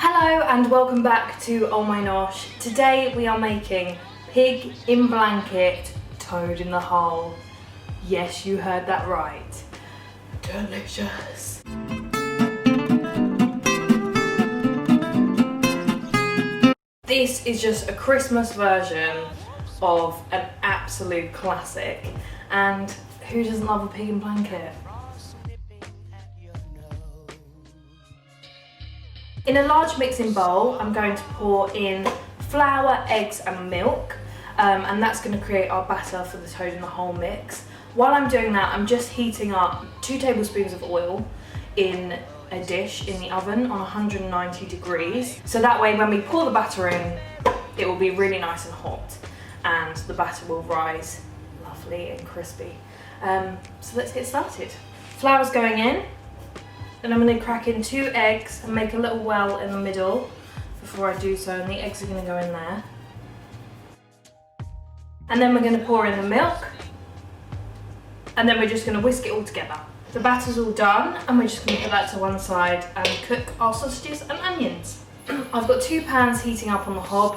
Hello and welcome back to Oh My Nosh. Today we are making pig in blanket, toad in the hole. Yes, you heard that right. Delicious. This is just a Christmas version of an absolute classic. And who doesn't love a pig in blanket? In a large mixing bowl, I'm going to pour in flour, eggs and milk, and that's going to create our batter for the toad in the hole mix. While I'm doing that, I'm just heating up 2 tablespoons of oil in a dish in the oven on 190 degrees. So that way when we pour the batter in, it will be really nice and hot and the batter will rise lovely and crispy. So let's get started. Flour's going in. Then I'm going to crack in 2 eggs and make a little well in the middle before I do so, and the eggs are going to go in there. And then we're going to pour in the milk, and then we're just going to whisk it all together. The batter's all done, and we're just going to put that to one side and cook our sausages and onions. I've got 2 pans heating up on the hob,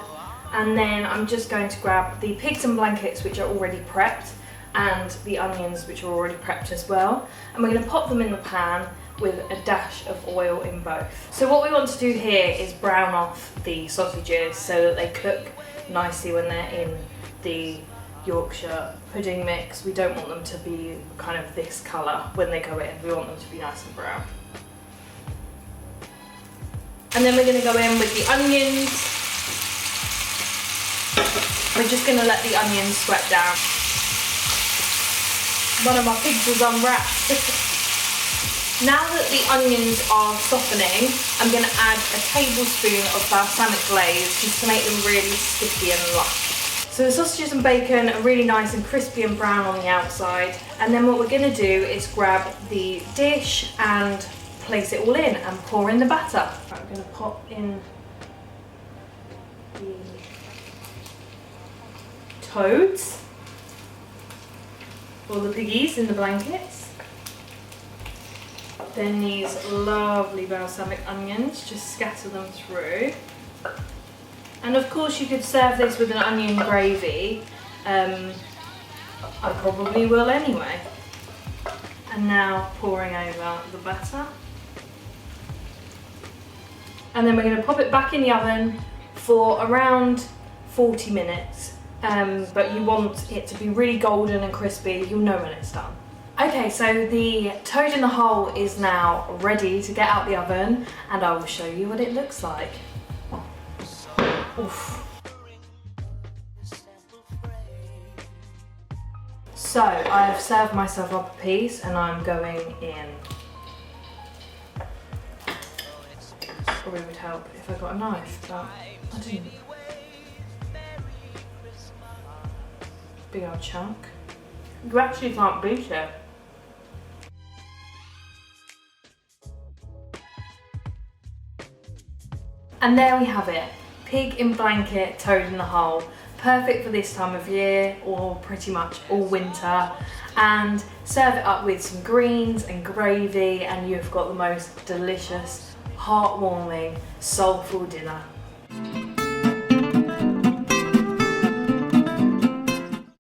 and then I'm just going to grab the pigs and blankets, which are already prepped, and the onions, which are already prepped as well. And we're going to pop them in the pan with a dash of oil in both. So what we want to do here is brown off the sausages so that they cook nicely when they're in the Yorkshire pudding mix. We don't want them to be kind of this colour when they go in. We want them to be nice and brown. And then we're going to go in with the onions. We're just going to let the onions sweat down. One of my pigs was unwrapped. Now that the onions are softening, I'm going to add a tablespoon of balsamic glaze just to make them really sticky and lush. So the sausages and bacon are really nice and crispy and brown on the outside, and then what we're going to do is grab the dish and place it all in and pour in the batter. I'm going to pop in the toads, or the piggies in the blankets. Then these lovely balsamic onions, just scatter them through. And of course you could serve this with an onion gravy. I probably will anyway. And now pouring over the batter. And then we're going to pop it back in the oven for around 40 minutes. But you want it to be really golden and crispy. You'll know when it's done. Okay, so the toad in the hole is now ready to get out the oven, and I will show you what it looks like. Oof. So I have served myself up a piece and I'm going in. Probably would help if I got a knife, but I didn't. Big old chunk. You actually can't beat it. And there we have it, pig in blanket, toad in the hole. Perfect for this time of year, or pretty much all winter. And serve it up with some greens and gravy, and you've got the most delicious, heartwarming, soulful dinner.